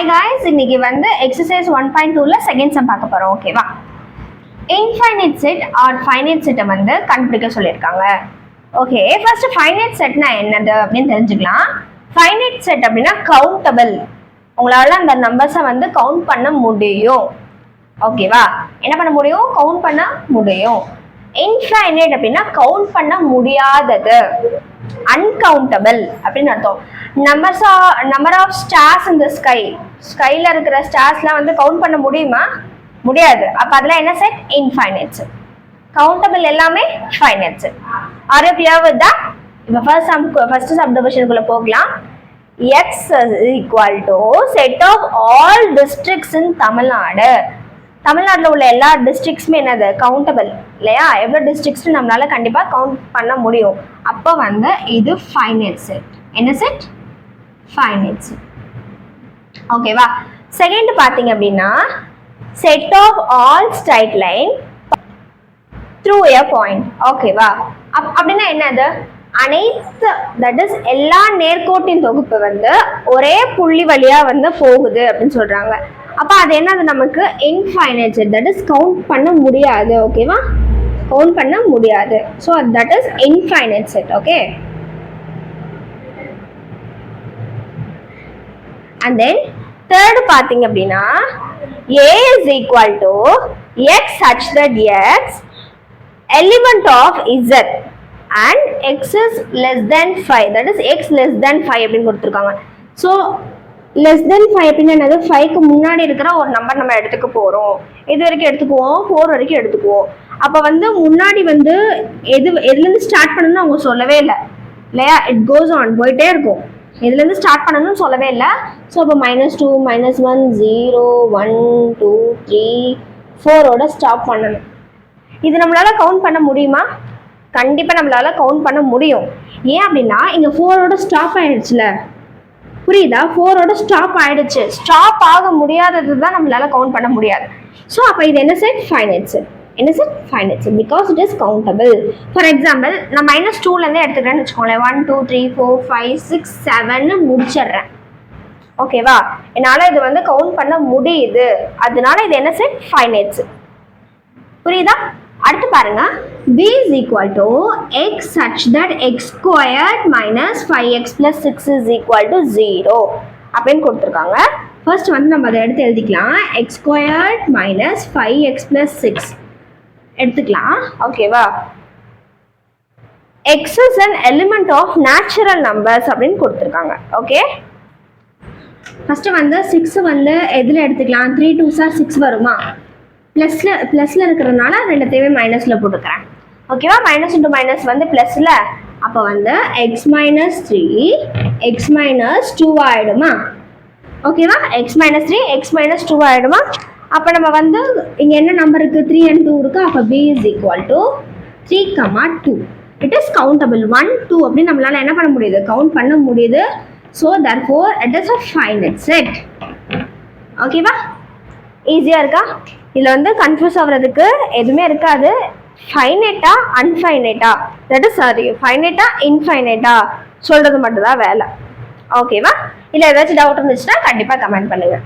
Hi guys, இன்னைக்கு வந்து exercise 1.2ல second sum பார்க்க போறோம். ஓகேவா? இன்ஃபைனைட் செட் ஆர் ஃபைனைட் செட்டை வந்து கண்டுபிடிக்க சொல்லியிருக்காங்க. ஓகே, ஃபர்ஸ்ட் ஃபைனைட் செட்னா என்னது அப்படின்னு தெரிஞ்சுக்கலாம். ஃபைனைட் செட் அப்படின்னா கவுண்டபிள், உங்களால அந்த நம்பர்ஸை வந்து கவுண்ட் பண்ண முடியும். ஓகேவா? என்ன பண்ண முடியும்? கவுண்ட் பண்ண முடியும். இன்ஃபைனைட் அப்படின்னா கவுண்ட் பண்ண முடியாதது, அன்கவுண்டபிள் அப்படின்னு அர்த்தம். Number of stars in the sky, ஸ்கைல இருக்கிற ஸ்டார்ஸ்லாம் வந்து கவுண்ட் பண்ண முடியுமா? முடியாது. அப்ப அதெல்லாம் என்ன செட்? Infinite set. கவுண்டபிள் எல்லாமே finite set. Are you clear with that? இப்போ ஃபர்ஸ்ட் சப்டிவிஷனுக்குள்ள போகலாம். x equal to set of all districts in Tamil Nadu. தமிழ்நாட்டில் உள்ள எல்லா டிஸ்ட்ரிக்ட்ஸுமே என்னது? கவுண்டபிள் இல்லையா? எவ்வளோ டிஸ்ட்ரிக்ட்ஸ் நம்மளால கண்டிப்பாக கவுண்ட் பண்ண முடியும். அப்போ வந்து இது ஃபைனைட் செட். என்ன செட்? Finite set. ஓகேவா? செகண்ட் பார்த்தீங்க அப்படின்னா set of all straight line through a point. ஓகேவா? அப்படின்னா என்னது? அனைத்து, தட் இஸ் எல்லா நேர்கோட்டின் தொகுப்பு வந்து ஒரே புள்ளி வழியா வந்து போகுது அப்படின்னு சொல்றாங்க. அப்ப அது என்னது? நமக்கு infinite set, that is count பண்ண முடியாது. ஓகேவா? கவுண்ட் பண்ண முடியாது. So that is infinite set. Okay, and then third பார்த்தீங்க அப்படின்னா a is equal to x such that x element of z and x is less than 5, that is x less than 5 அப்படின்னு கொடுத்துருக்காங்க. So less than 5 அப்படின்னா என்னது? 5க்கு முன்னாடி இருக்கிற ஒரு number நம்ம எடுத்துக்க போகிறோம். எது வரைக்கும் எடுத்துக்குவோம்? 4 வரைக்கும் எடுத்துக்குவோம். அப்போ வந்து முன்னாடி வந்து எதுலேருந்து ஸ்டார்ட் பண்ணணும்னு அவங்க சொல்லவே இல்லை இல்லையா? இட் கோஸ் ஆன், போயிட்டே இருக்கும். இதுலேருந்து ஸ்டார்ட் பண்ணணும்னு சொல்லவே இல்லை. ஸோ இப்போ -2, -1, 0, 1, 2, 3, 4ஓட ஸ்டாப் பண்ணணும். இது நம்மளால கவுண்ட் பண்ண முடியுமா? கண்டிப்பாக நம்மளால கவுண்ட் பண்ண முடியும். ஏன் அப்படின்னா இங்கே 4ஓட ஸ்டாப் ஆயிடுச்சுல, புரியுதா? 4ஓட ஸ்டாப் ஆயிடுச்சு. ஸ்டாப் ஆக முடியாதது தான் நம்மளால கவுண்ட் பண்ண முடியாது. ஸோ அப்போ இது என்ன செட்? Finite set. என்ன set? Finite set, because it is countable. For example நான் -2லேருந்தே எடுத்துக்கிறேன்னு வச்சுக்கோங்களேன். 1, 2, 3, 4, 5, 6, 7 முடிச்சிடுறேன். ஓகேவா? என்னால் இது வந்து கவுண்ட் பண்ண முடியுது. அதனால இது என்ன செட்? Finite set. புரியுதா? அடுத்து பாருங்க, b is equal to x such that x squared minus 5x plus 6 is equal to 0 அப்படின்னு கொடுத்துருக்காங்க. ஃபர்ஸ்ட் வந்து நம்ம அதை எடுத்து எழுதிக்கலாம். x squared minus 5x plus 6 எடுத்துக்கலாம். ஓகேவா? x is an element of natural numbers அப்படின்னு கொடுத்துருக்காங்க. ஓகே, ஃபர்ஸ்ட் வந்து 6 வந்து எதில் எடுத்துக்கலாம்? 3 2s 6 வருமா? ப்ளஸ்ல இருக்கிறதுனால ரெண்டுத்தையுமே மைனஸில் போட்டுக்கிறேன். ஓகேவா? மைனஸ் இன்ட்டு மைனஸ் வந்து ப்ளஸில், அப்போ வந்து x - 3 x - 2 ஆகிடுமா? ஓகேவா? x - 3 x - 2 ஆகிடுமா? அப்போ நம்ம வந்து இங்கே என்ன நம்பர் இருக்குது? 3 and 2 இருக்குது. அப்போ b is equal to 3, 2. It is countable. 1, 2 அப்படின்னு நம்மளால என்ன பண்ண முடியுது? கவுண்ட் பண்ண முடியுது. So therefore it is a finite set. ஓகேவா? ஈஸியாக இருக்கா? இதில் வந்து கன்ஃபியூஸ் ஆகுறதுக்கு எதுவுமே இருக்காது. ஃபைனைட்டா அன்ஃபைனைட்டா, தட் இஸ் சாரி ஃபைனைட்டா இன்ஃபைனைட்டா சொல்கிறது மட்டும்தான் வேலை. ஓகேவா? இல்லை ஏதாச்சும் டவுட் இருந்துச்சுன்னா கண்டிப்பாக கமெண்ட் பண்ணுங்கள்.